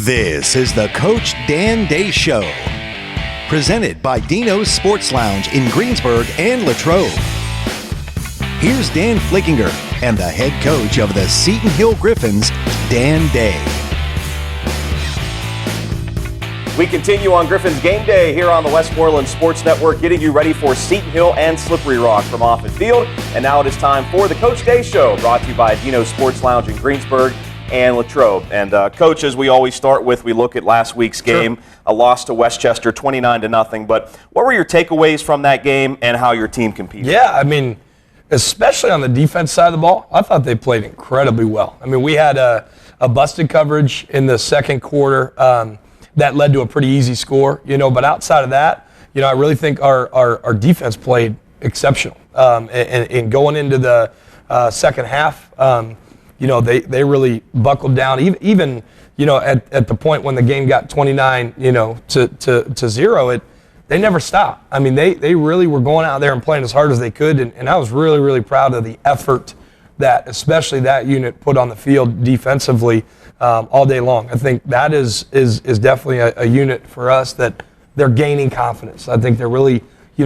This is the Coach Dan Day Show, presented by Dino's Sports Lounge in Greensburg and Latrobe. Here's Dan Flickinger and the head coach of the Seton Hill Griffins, Dan Day. We continue on Griffins Game Day here on the Westmoreland Sports Network, getting you ready for Seton Hill and Slippery Rock from off the field. And now it is time for the Coach Day Show, brought to you by Dino's Sports Lounge in Greensburg and Latrobe. And Coach, as we always start with, we look at last week's game, a loss to Westchester, 29-0. But what were your takeaways from that game and how your team competed? Yeah, I mean, especially on the defense side of the ball, I thought they played incredibly well. I mean, we had a busted coverage in the second quarter that led to a pretty easy score, but outside of that, I really think our defense played exceptional. And going into the second half, they really buckled down. Even at the point when the game got 29, to 0, they never stopped. I mean, they really were going out there and playing as hard as they could, and I was really, really proud of the effort that especially that unit put on the field defensively all day long. I think that is definitely a unit for us that they're gaining confidence. I think they're really,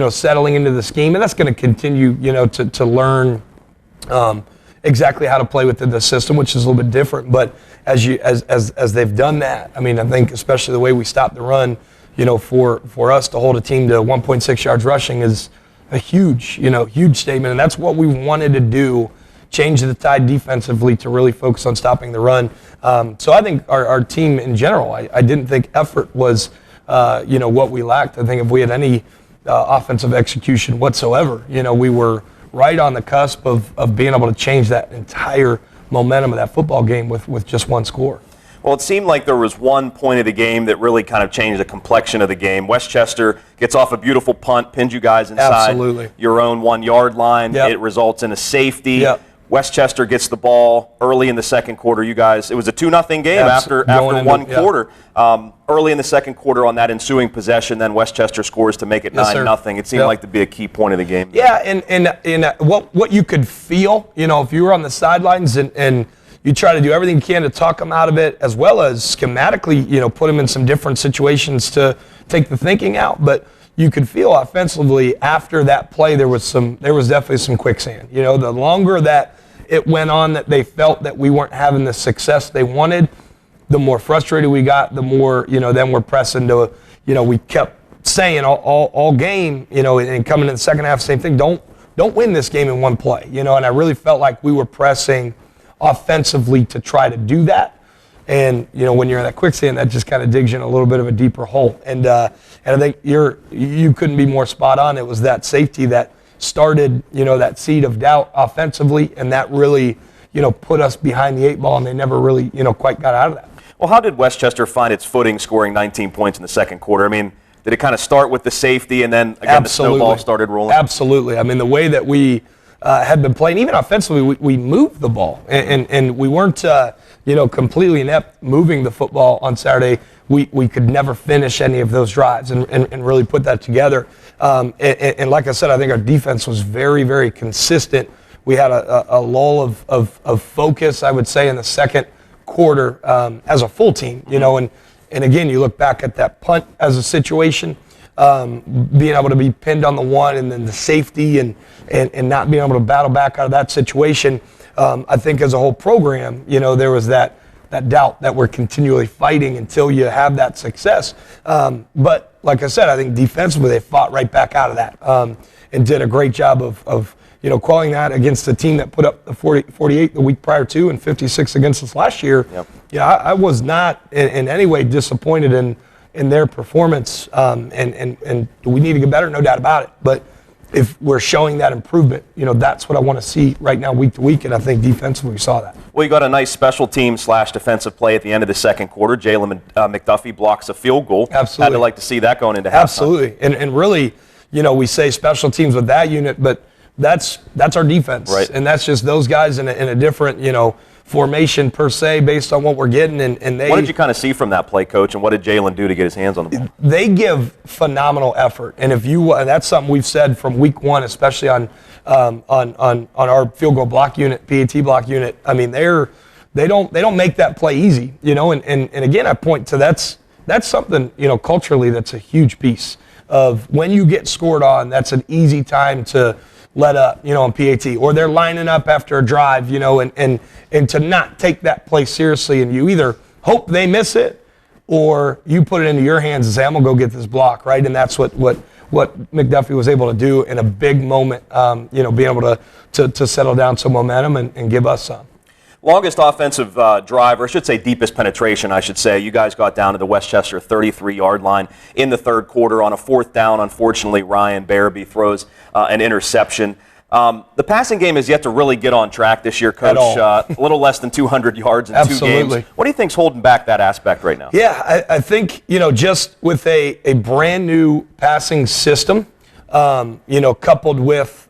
settling into the scheme, and that's going to continue, to learn exactly how to play within the system, which is a little bit different. But as they've done that, I mean, I think especially the way we stopped the run, for us to hold a team to 1.6 yards rushing is a huge statement, and that's what we wanted to do. Change the tide defensively to really focus on stopping the run. So I think our team in general, I didn't think effort was, what we lacked. I think if we had any offensive execution whatsoever, we were right on the cusp of being able to change that entire momentum of that football game with just one score. Well, it seemed like there was one point of the game that really kind of changed the complexion of the game. Westchester gets off a beautiful punt, pins you guys inside your own 1 yard line. Yep. It results in a safety. Yep. Westchester gets the ball early in the second quarter. You guys, it was a 2-0 game after one quarter. Early in the second quarter on that ensuing possession, then Westchester scores to make it 9-0. It seemed like to be a key point of the game. Yeah, and what you could feel, if you were on the sidelines and you try to do everything you can to talk them out of it, as well as schematically, put them in some different situations to take the thinking out. But you could feel offensively after that play there was definitely some quicksand. The longer that it went on that they felt that we weren't having the success they wanted, the more frustrated we got, the more, then we're pressing to, we kept saying all game, and coming in the second half, same thing, don't win this game in one play, and I really felt like we were pressing offensively to try to do that. And, when you're in that quicksand, that just kind of digs you in a little bit of a deeper hole. And I think you couldn't be more spot on. It was that safety that started, that seed of doubt offensively, and that really, put us behind the 8 ball, and they never really, quite got out of that. Well, how did Westchester find its footing scoring 19 points in the second quarter? I mean, did it kind of start with the safety and then, again, the snowball started rolling? Absolutely. I mean, the way that we had been playing, even offensively, we moved the ball, and we weren't, completely inept moving the football on Saturday. We could never finish any of those drives and really put that together. And like I said, I think our defense was very, very consistent. We had a lull of focus, I would say, in the second quarter as a full team, and again, you look back at that punt as a situation, being able to be pinned on the one and then the safety and not being able to battle back out of that situation. I think as a whole program, there was that doubt that we're continually fighting until you have that success. But like I said, I think defensively they fought right back out of that and did a great job of quelling that against a team that put up the 48 the week prior to and 56 against us last year. Yep. Yeah, I was not in any way disappointed in their performance, and we need to get better, no doubt about it. But if we're showing that improvement, that's what I want to see right now week to week, and I think defensively we saw that. Well, you got a nice special team / defensive play at the end of the second quarter. Jalen McDuffie blocks a field goal. Absolutely. How'd you like to see that going into halftime? Absolutely, and really, we say special teams with that unit, but that's our defense, right? And that's just those guys in a different, formation per se based on what we're getting. And they. What did you kind of see from that play, Coach, and what did Jalen do to get his hands on the ball? They give phenomenal effort, and and that's something we've said from week one, especially on our field goal block unit, PAT block unit. I mean, they're they don't make that play easy, and again, I point to that's something, culturally, that's a huge piece of when you get scored on, that's an easy time to let up, on PAT, or they're lining up after a drive, and to not take that play seriously, and you either hope they miss it or you put it into your hands and say, I'm gonna go get this block, right? And that's what McDuffie was able to do in a big moment, being able to settle down some momentum and give us some. Longest offensive drive, or I should say deepest penetration, I should say. You guys got down to the Westchester 33-yard line in the third quarter on a fourth down. Unfortunately, Ryan Barabee throws an interception. The passing game has yet to really get on track this year, Coach. A little less than 200 yards in Absolutely. 2 games. What do you think's holding back that aspect right now? Yeah, I think, just with a brand new passing system, coupled with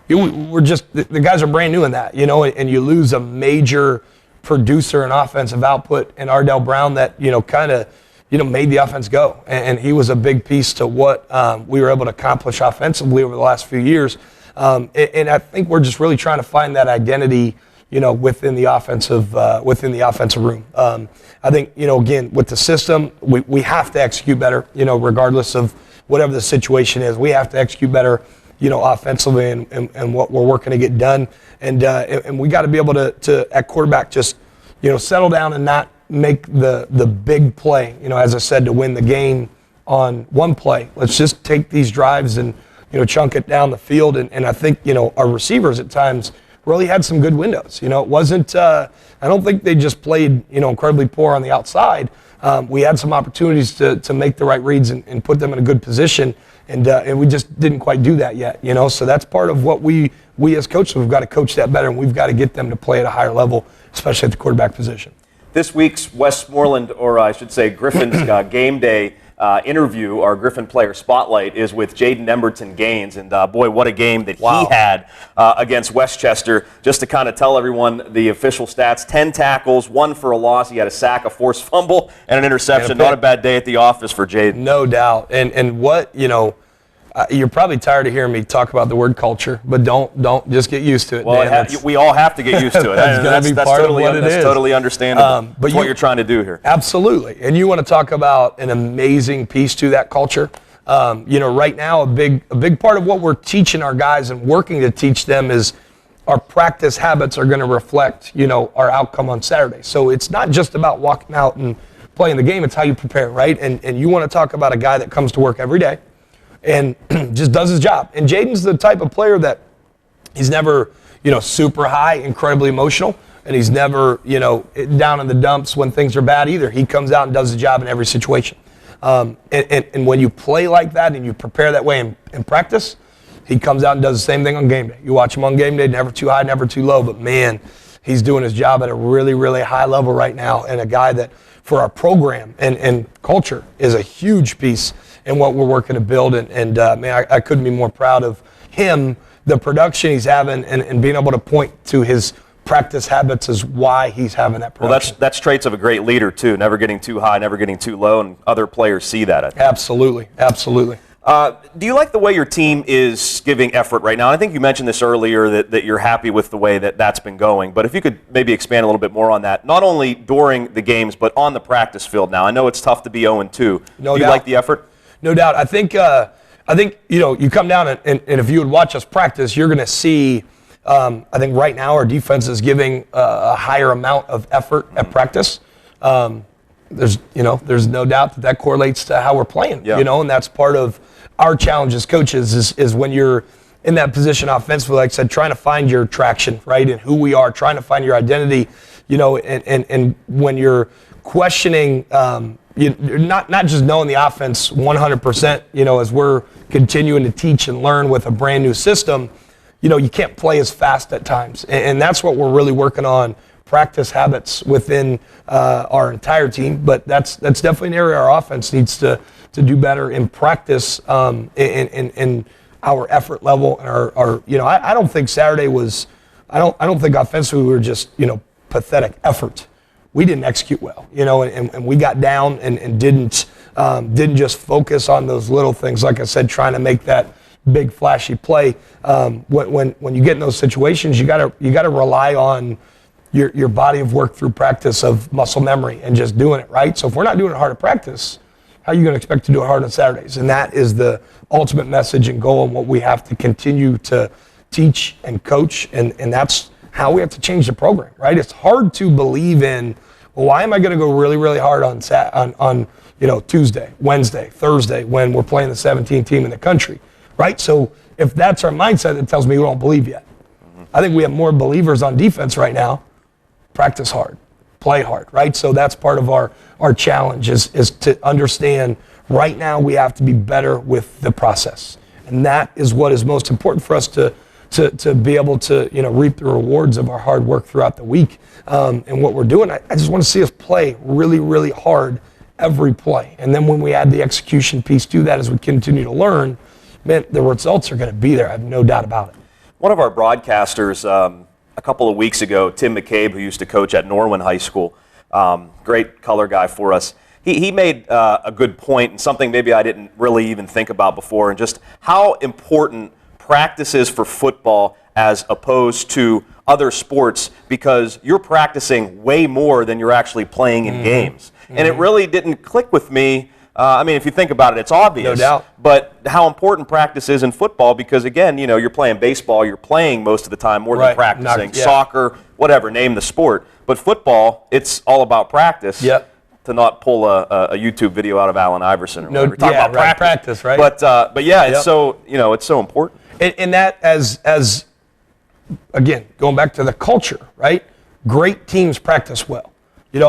we're just the guys are brand new in that, and you lose a major producer and offensive output in Ardell Brown that kind of made the offense go, and he was a big piece to what we were able to accomplish offensively over the last few years, and I think we're just really trying to find that identity within the offensive room. I think again with the system we have to execute better, regardless of whatever the situation is. We have to execute better offensively and what we're working to get done. And we got to be able to at quarterback just, settle down and not make the big play, as I said, to win the game on one play. Let's just take these drives and, chunk it down the field. And I think, our receivers at times really had some good windows. It wasn't, I don't think they just played, incredibly poor on the outside. We had some opportunities to make the right reads and put them in a good position. And we just didn't quite do that yet, So that's part of what we as coaches, we've got to coach that better, and we've got to get them to play at a higher level, especially at the quarterback position. This week's Westmoreland, or I should say Griffin's game day interview, our Griffin Player Spotlight, is with Jaden Emberton-Gaines. And boy, what a game that he had against Westchester. Just to kind of tell everyone the official stats, 10 tackles, 1 for a loss. He had a sack, a forced fumble, and an interception. Not a bad day at the office for Jaden. No doubt. And what, you're probably tired of hearing me talk about the word culture, but don't just get used to it. Well, we all have to get used to it. That's part totally, of what it is. That's totally understandable. But what you're trying to do here. Absolutely. And you want to talk about an amazing piece to that culture. Right now, a big part of what we're teaching our guys and working to teach them is our practice habits are going to reflect, our outcome on Saturday. So it's not just about walking out and playing the game. It's how you prepare, right? And you want to talk about a guy that comes to work every day and just does his job. And Jaden's the type of player that he's never, super high, incredibly emotional, and he's never, down in the dumps when things are bad either. He comes out and does the job in every situation. And when you play like that and you prepare that way in practice, he comes out and does the same thing on game day. You watch him on game day, never too high, never too low, but man, he's doing his job at a really, really high level right now, and a guy that for our program and culture is a huge piece in what we're working to build. And man, I couldn't be more proud of him, the production he's having, and being able to point to his practice habits is why he's having that production. Well, that's traits of a great leader, too. Never getting too high, never getting too low, and other players see that, I think. Absolutely. Do you like the way your team is giving effort right now? I think you mentioned this earlier that you're happy with the way that's been going, but if you could maybe expand a little bit more on that, not only during the games, but on the practice field now. I know it's tough to be 0-2. Do you like the effort? No doubt. I think you come down and if you would watch us practice, you're going to see. I think right now our defense is giving a higher amount of effort at practice. There's no doubt that correlates to how we're playing. And that's part of our challenge as coaches is when you're in that position offensively, like I said, trying to find your traction, right, and who we are, trying to find your identity, and when you're questioning. You're not just knowing the offense 100%, as we're continuing to teach and learn with a brand new system, you can't play as fast at times. And that's what we're really working on, practice habits within our entire team. But that's definitely an area our offense needs to do better in practice in our effort level. And our I don't think Saturday was, I don't think offensively we were just, pathetic effort. We didn't execute well, and we got down and didn't just focus on those little things. Like I said, trying to make that big flashy play. When you get in those situations, you gotta rely on your body of work through practice of muscle memory and just doing it, right? So if we're not doing it hard at practice, how are you going to expect to do it hard on Saturdays? And that is the ultimate message and goal and what we have to continue to teach and coach, and that's how we have to change the program, right? It's hard to believe in, well, why am I going to go really, really hard on Tuesday, Wednesday, Thursday when we're playing the 17th team in the country, right? So if that's our mindset, it tells me we don't believe yet. I think we have more believers on defense right now. Practice hard, play hard, right? So that's part of our challenge is to understand right now we have to be better with the process. And that is what is most important for us to be able to reap the rewards of our hard work throughout the week and what we're doing. I just want to see us play really, really hard every play. And then when we add the execution piece to that as we continue to learn, man, the results are going to be there. I have no doubt about it. One of our broadcasters a couple of weeks ago, Tim McCabe, who used to coach at Norwin High School, great color guy for us, he made a good point, and something maybe I didn't really even think about before, and just how important practice is for football as opposed to other sports, because you're practicing way more than you're actually playing in games. And it really didn't click with me. I mean, if you think about it, it's obvious. No doubt. But how important practice is in football, because, again, you're playing baseball, you're playing most of the time more than practicing. Soccer, whatever, name the sport. But football, it's all about practice. Yep. To not pull a YouTube video out of Allen Iverson or whatever. Talk about practice, right? But yeah, it's so, it's so important. And that as again, going back to the culture, right? Great teams practice well. You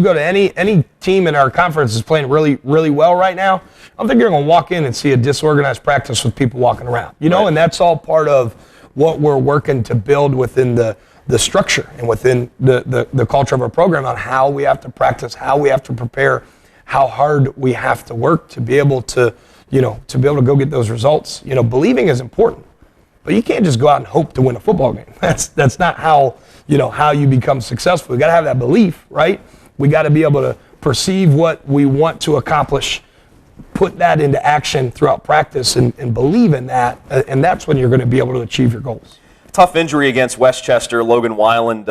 go to any team in our conference is playing really, really well right now, I don't think you're going to walk in and see a disorganized practice with people walking around. Right. And that's all part of what we're working to build within the structure and within the culture of our program on how we have to practice, how we have to prepare, how hard we have to work to be able to go get those results. Believing is important, but you can't just go out and hope to win a football game. That's not how you become successful. We got to have that belief, right? We got to be able to perceive what we want to accomplish, put that into action throughout practice, and believe in that, and that's when you're going to be able to achieve your goals. Tough injury against Westchester. Logan Weiland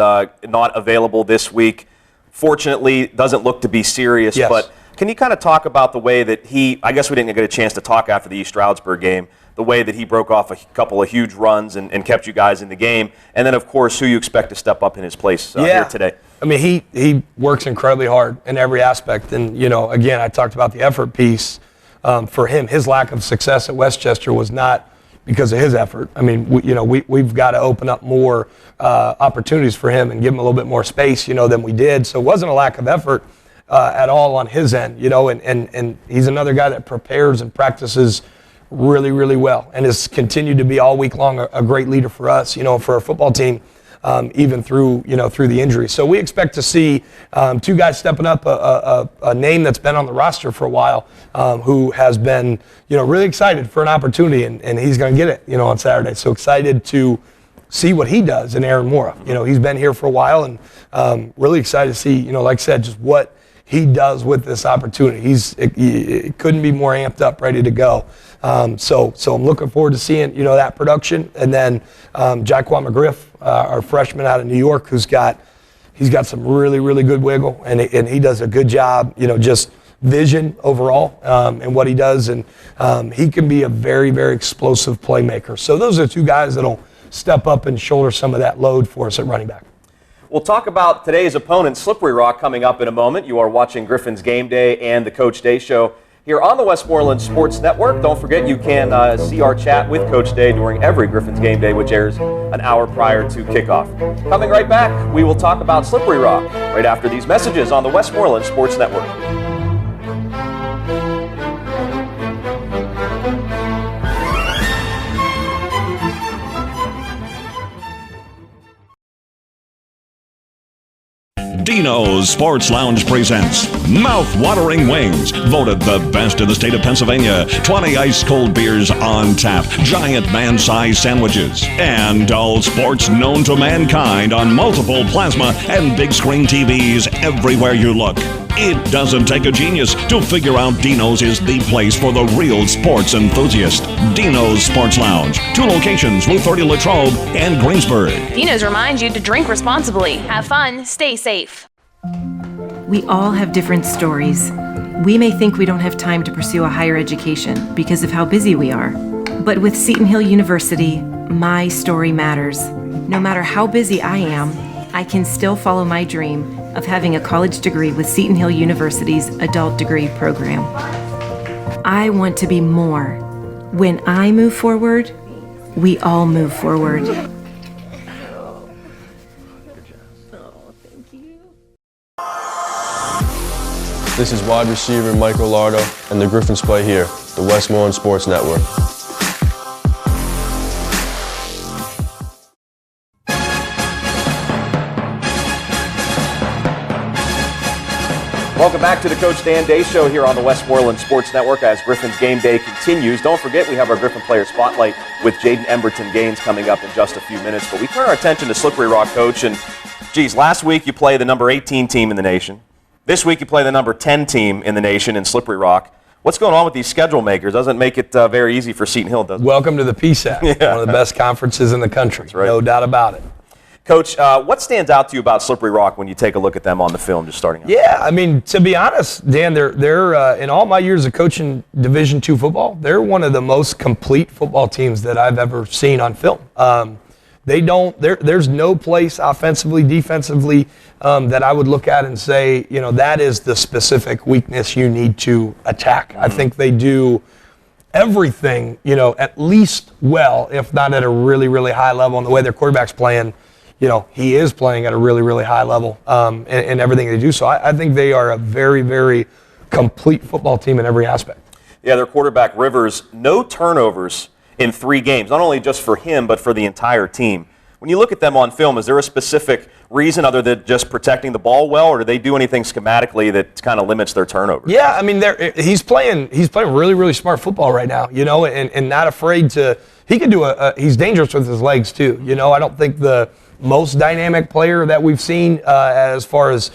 not available this week. Fortunately, doesn't look to be serious. Yes. But can you kind of talk about the way that I guess we didn't get a chance to talk after the East Stroudsburg game, the way that he broke off a couple of huge runs and kept you guys in the game, and then, of course, who you expect to step up in his place here today. I mean, he works incredibly hard in every aspect. And, again, I talked about the effort piece. For him, his lack of success at Westchester was not because of his effort. I mean, we've got to open up more opportunities for him and give him a little bit more space, than we did. So it wasn't a lack of effort at all on his end, and he's another guy that prepares and practices really, really well and has continued to be all week long a great leader for us, for our football team, even through the injury. So we expect to see two guys stepping up, a name that's been on the roster for a while, who has been, really excited for an opportunity, and he's going to get it, on Saturday. So excited to see what he does in Aaron Mora. He's been here for a while, and really excited to see, like I said, just what he does with this opportunity. He couldn't be more amped up, ready to go. So I'm looking forward to seeing, that production. And then Jaquan McGriff, our freshman out of New York, he's got some really, really good wiggle, and he does a good job, just vision overall and what he does. And he can be a very, very explosive playmaker. So those are two guys that'll step up and shoulder some of that load for us at running back. We'll talk about today's opponent, Slippery Rock, coming up in a moment. You are watching Griffin's Game Day and the Coach Day Show here on the Westmoreland Sports Network. Don't forget you can see our chat with Coach Day during every Griffin's Game Day, which airs an hour prior to kickoff. Coming right back, we will talk about Slippery Rock right after these messages on the Westmoreland Sports Network. Dino's Sports Lounge presents Mouth-Watering Wings, voted the best in the state of Pennsylvania, 20 ice-cold beers on tap, giant man-sized sandwiches, and all sports known to mankind on multiple plasma and big screen TVs everywhere you look. It doesn't take a genius to figure out Dino's is the place for the real sports enthusiast. Dino's Sports Lounge. 2 locations, Route 30 Latrobe and Greensburg. Dino's reminds you to drink responsibly, have fun, stay safe. We all have different stories. We may think we don't have time to pursue a higher education because of how busy we are. But with Seton Hill University, my story matters. No matter how busy I am, I can still follow my dream of having a college degree with Seton Hill University's adult degree program. I want to be more. When I move forward, we all move forward. This is wide receiver Michael Lardo, and the Griffins play here, the Westmoreland Sports Network. Welcome back to the Coach Dan Day Show here on the Westmoreland Sports Network as Griffin's Game Day continues. Don't forget, we have our Griffin Player Spotlight with Jaden Emberton-Gaines coming up in just a few minutes. But we turn our attention to Slippery Rock, Coach. And, geez, last week you play the number 18 team in the nation. This week you play the number 10 team in the nation in Slippery Rock. What's going on with these schedule makers? Doesn't make it very easy for Seton Hill, does it? Welcome to the PSAC, Yeah. one of the best conferences in the country. That's right. No doubt about it. Coach, what stands out to you about Slippery Rock when you take a look at them on the film, just starting out? Yeah, I mean, to be honest, Dan, they're in all my years of coaching Division II football, they're one of the most complete football teams that I've ever seen on film. There's no place offensively, defensively that I would look at and say, that is the specific weakness you need to attack. Mm-hmm. I think they do everything, at least well, if not at a really, really high level. And the way their quarterback's playing, he is playing at a really, really high level in everything they do. So I think they are a very, very complete football team in every aspect. Yeah, their quarterback, Rivers, no turnovers in 3 games, not only just for him, but for the entire team. When you look at them on film, is there a specific reason other than just protecting the ball well, or do they do anything schematically that kind of limits their turnovers? Yeah, I mean, he's playing really, really smart football right now, and not afraid to. He can do he's dangerous with his legs too. I don't think the most dynamic player that we've seen as far as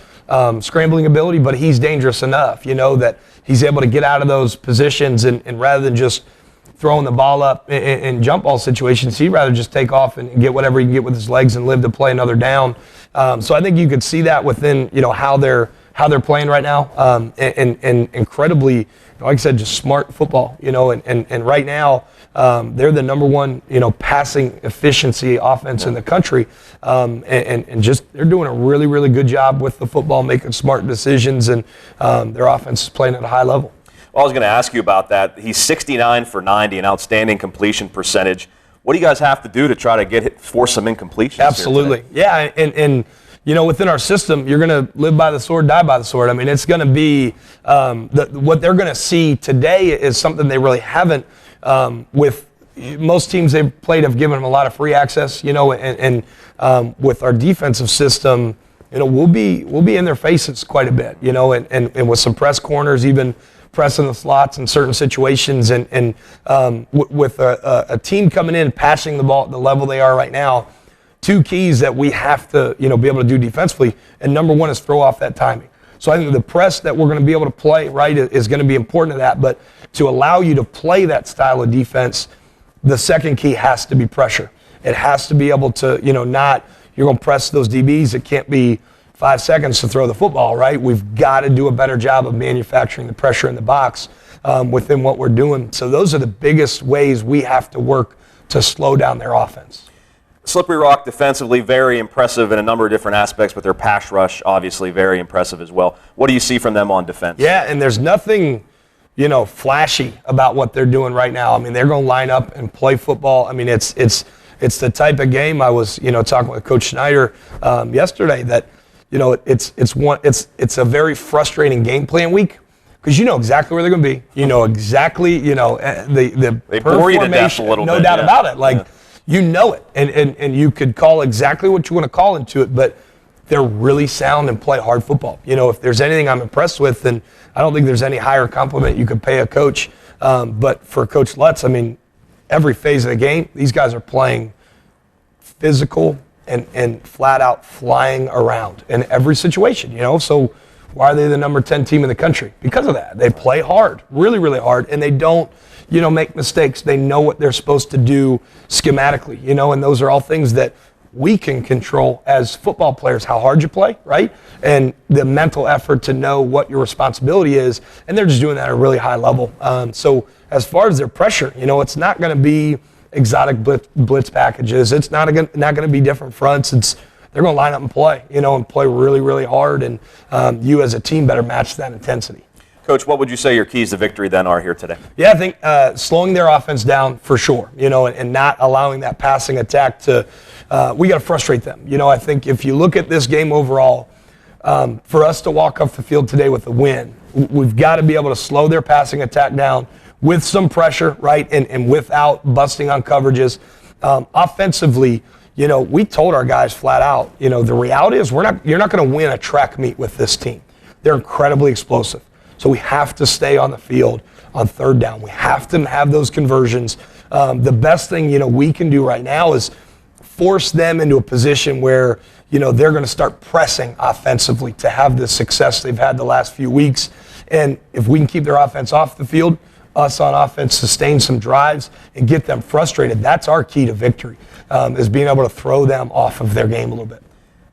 scrambling ability, but he's dangerous enough, that he's able to get out of those positions and rather than just throwing the ball up in jump ball situations, he'd rather just take off and get whatever he can get with his legs and live to play another down. So I think you could see that within how they're playing right now, and incredibly, like I said, just smart football. And right now they're the number 1 passing efficiency offense in the country, and just they're doing a really, really good job with the football, making smart decisions, and their offense is playing at a high level. Well, I was going to ask you about that. He's 69 for 90, an outstanding completion percentage. What do you guys have to do to try to force some incompletions? Absolutely. Yeah, and within our system, you're going to live by the sword, die by the sword. I mean, it's going to be what they're going to see today is something they really haven't with most teams they've played have given them a lot of free access, and with our defensive system, we'll be in their faces quite a bit, and with some press corners, even pressing the slots in certain situations, and with a team coming in, passing the ball at the level they are right now, 2 keys that we have to, be able to do defensively, and number 1 is throw off that timing. So I think the press that we're going to be able to play, right, is going to be important to that, but to allow you to play that style of defense, the second key has to be pressure. It has to be able to, not, you're going to press those DBs, it can't be 5 seconds to throw the football, right? We've got to do a better job of manufacturing the pressure in the box within what we're doing. So those are the biggest ways we have to work to slow down their offense. Slippery Rock defensively very impressive in a number of different aspects, but their pass rush obviously very impressive as well. What do you see from them on defense? Yeah, and there's nothing, flashy about what they're doing right now. I mean, they're going to line up and play football. I mean, it's the type of game. I was, talking with Coach Schneider yesterday that, it's a very frustrating game plan week because you know exactly where they're going to be. You know exactly, the they bore you to death a little no bit. No doubt about it. Like, you know it, and you could call exactly what you want to call into it, but they're really sound and play hard football. If there's anything I'm impressed with, then I don't think there's any higher compliment you could pay a coach. But for Coach Lutz, I mean, every phase of the game, these guys are playing physical and flat out flying around in every situation, So Why are they the number 10 team in the country? Because of that. They play hard, really, really hard, and they don't, make mistakes. They know what they're supposed to do schematically, and those are all things that we can control as football players, how hard you play, right? And the mental effort to know what your responsibility is, and they're just doing that at a really high level. So as far as their pressure, it's not going to be exotic blitz packages. It's not going to be different fronts. They're going to line up and play, and play really, really hard, and you as a team better match that intensity. Coach, what would you say your keys to victory then are here today? Yeah, I think slowing their offense down for sure, and not allowing that passing attack to we got to frustrate them. I think if you look at this game overall, for us to walk off the field today with a win, we've got to be able to slow their passing attack down with some pressure, right, and without busting on coverages. Offensively, we told our guys flat out, the reality is you're not going to win a track meet with this team. They're incredibly explosive. So we have to stay on the field on third down. We have to have those conversions. The best thing, we can do right now is force them into a position where, they're going to start pressing offensively to have the success they've had the last few weeks. And if we can keep their offense off the field, us on offense sustain some drives and get them frustrated, that's our key to victory, is being able to throw them off of their game a little bit.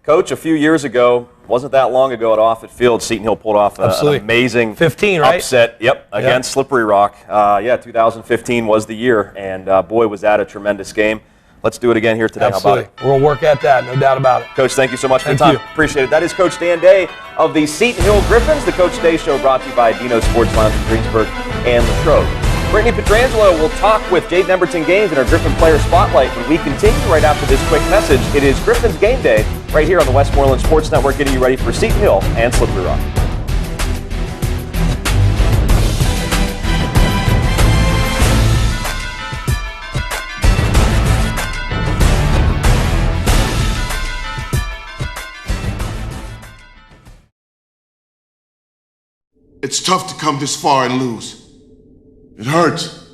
Coach, a few years ago, wasn't that long ago at Offutt Field, Seton Hill pulled off an amazing 15, right? upset against Slippery Rock. 2015 was the year, and boy, was that a tremendous game. Let's do it again here today. Absolutely. How about it? We're going to work at that, no doubt about it. Coach, thank you so much for your Thank time. you. Appreciate it. That is Coach Dan Day of the Seton Hill Griffins. The Coach Day Show brought to you by Dino Sports Lounge in Greensburg and Latrobe. Brittany Petrangelo will talk with Jaden Emberton-Gaines in our Griffin Player Spotlight when we continue right after this quick message. It is Griffin's Game Day right here on the Westmoreland Sports Network, getting you ready for Seton Hill and Slippery Rock. It's tough to come this far and lose. It hurts.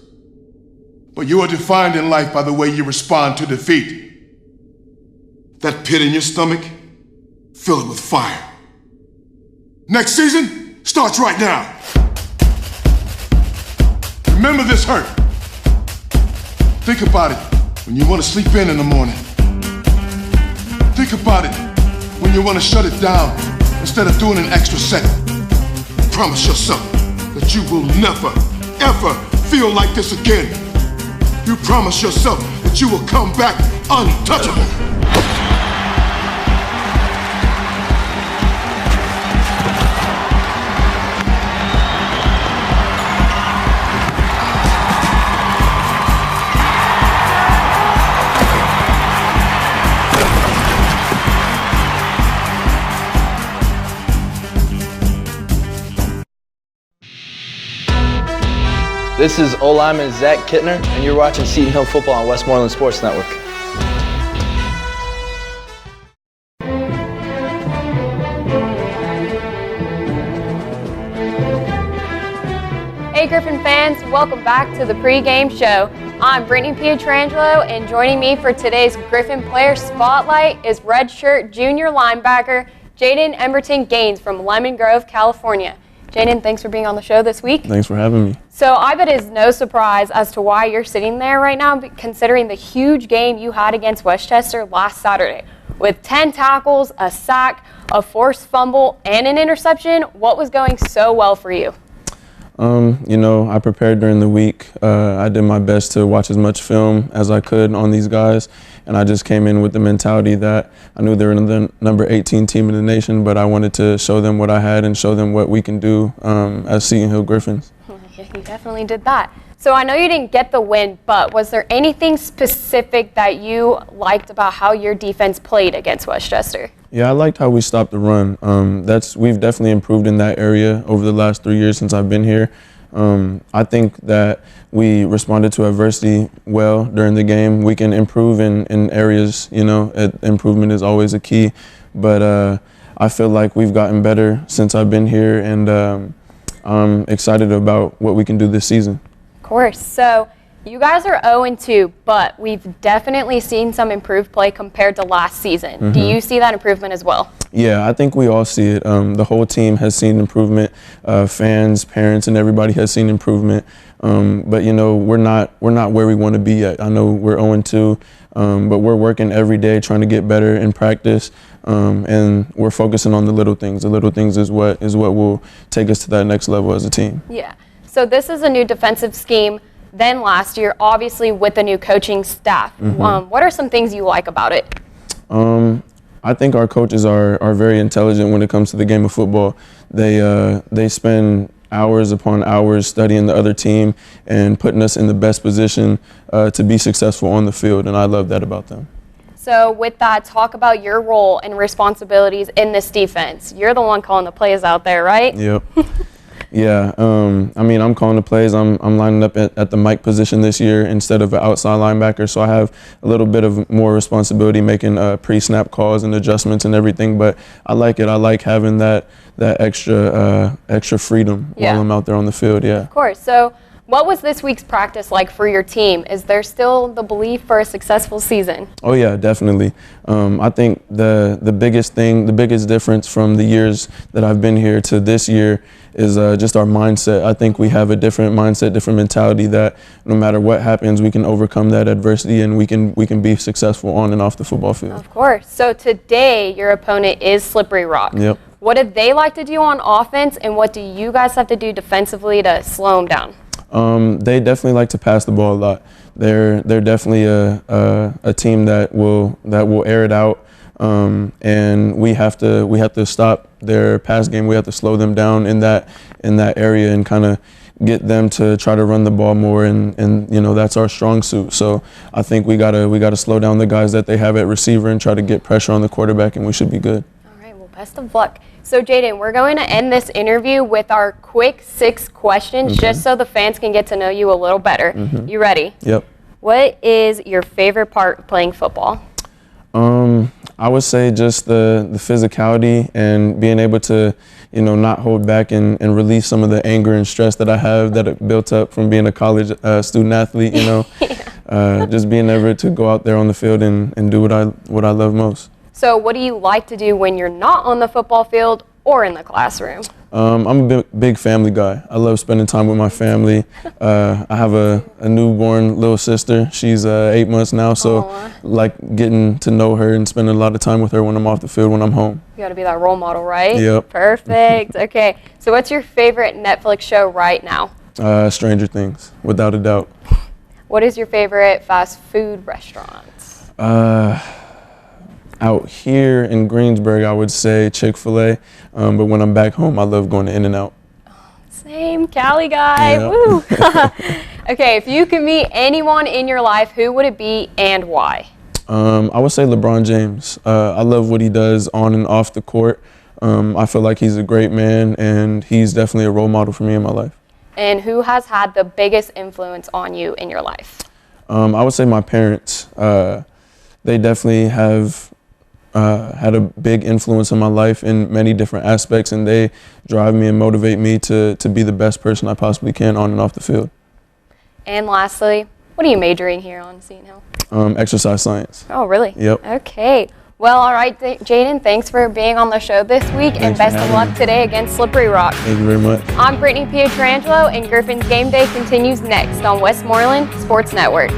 But you are defined in life by the way you respond to defeat. That pit in your stomach, fill it with fire. Next season starts right now. Remember this hurt. Think about it when you want to sleep in the morning. Think about it when you want to shut it down instead of doing an extra set. Promise yourself that you will never, ever feel like this again. You promise yourself that you will come back untouchable. This is O-lineman Zach Kittner, and you're watching Seton Hill Football on Westmoreland Sports Network. Hey Griffin fans, welcome back to the pregame show. I'm Brittany Petrangelo, and joining me for today's Griffin Player Spotlight is redshirt junior linebacker Jaden Emberton-Gaines from Lemon Grove, California. Jaden, thanks for being on the show this week. Thanks for having me. So I bet it's no surprise as to why you're sitting there right now, considering the huge game you had against Westchester last Saturday. With 10 tackles, a sack, a forced fumble, and an interception, what was going so well for you? I prepared during the week. I did my best to watch as much film as I could on these guys, and I just came in with the mentality that I knew they were the number 18 team in the nation, but I wanted to show them what I had and show them what we can do as Seton Hill Griffins. You definitely did that. So I know you didn't get the win, but was there anything specific that you liked about how your defense played against Westchester? Yeah, I liked how we stopped the run. We've definitely improved in that area over the last 3 years since I've been here. I think that we responded to adversity well during the game. We can improve in areas, improvement is always a key. But I feel like we've gotten better since I've been here, and I'm excited about what we can do this season. Of course. So you guys are 0-2, but we've definitely seen some improved play compared to last season. Mm-hmm. Do you see that improvement as well? Yeah, I think we all see it. The whole team has seen improvement. Fans, parents, and everybody has seen improvement. But we're not where we want to be yet. I know we're 0-2, but we're working every day trying to get better in practice, and we're focusing on the little things. The little things is what will take us to that next level as a team. Yeah. So this is a new defensive scheme than last year, obviously with the new coaching staff. What are some things you like about it? I think our coaches are very intelligent when it comes to the game of football. They spend hours upon hours studying the other team and putting us in the best position to be successful on the field, and I love that about them. So with that, talk about your role and responsibilities in this defense. You're the one calling the plays out there, right? Yep. Yeah, I'm calling the plays. I'm lining up at the Mike position this year instead of an outside linebacker, so I have a little bit of more responsibility making pre-snap calls and adjustments and everything, but I like it. I like having that extra freedom while I'm out there on the field, yeah. Of course. So what was this week's practice like for your team? Is there still the belief for a successful season? Oh yeah, definitely. I think the biggest difference from the years that I've been here to this year is just our mindset. I think we have a different mindset, different mentality that no matter what happens, we can overcome that adversity and we can be successful on and off the football field. Of course. So today your opponent is Slippery Rock. Yep. What did they like to do on offense, and what do you guys have to do defensively to slow them down? They definitely like to pass the ball a lot. They're definitely a team that will air it out, and we have to stop their pass game. We have to slow them down in that area and kind of get them to try to run the ball more, and that's our strong suit. So I think we gotta slow down the guys that they have at receiver and try to get pressure on the quarterback, and we should be good. All right. Well, best of luck. So, Jaden, we're going to end this interview with our quick 6 questions, just so the fans can get to know you a little better. You ready? Yep. What is your favorite part of playing football? I would say just the physicality and being able to, not hold back and release some of the anger and stress that I have that it built up from being a college student athlete, just being able to go out there on the field and do what I love most. So what do you like to do when you're not on the football field or in the classroom? I'm a big family guy. I love spending time with my family. I have a newborn little sister. She's 8 months now, so like getting to know her and spending a lot of time with her when I'm off the field, when I'm home. You got to be that role model, right? Yep. Perfect. Okay. So what's your favorite Netflix show right now? Stranger Things, without a doubt. What is your favorite fast food restaurant? Out here in Greensburg, I would say Chick-fil-A, but when I'm back home, I love going to In-N-Out. Same, Cali guy, Yeah. woo! Okay, if you could meet anyone in your life, who would it be and why? I would say LeBron James. I love what he does on and off the court. I feel like he's a great man, and he's definitely a role model for me in my life. And who has had the biggest influence on you in your life? I would say my parents. They definitely have had a big influence on my life in many different aspects, and they drive me and motivate me to be the best person I possibly can on and off the field. And lastly, what are you majoring here on Seton Hill? Exercise science. Oh, really? Yep. Okay. Well, all right, Jaden, thanks for being on the show this week, and best of luck today against Slippery Rock. Thank you very much. I'm Brittany Pietrangelo, and Griffin's Game Day continues next on Westmoreland Sports Network.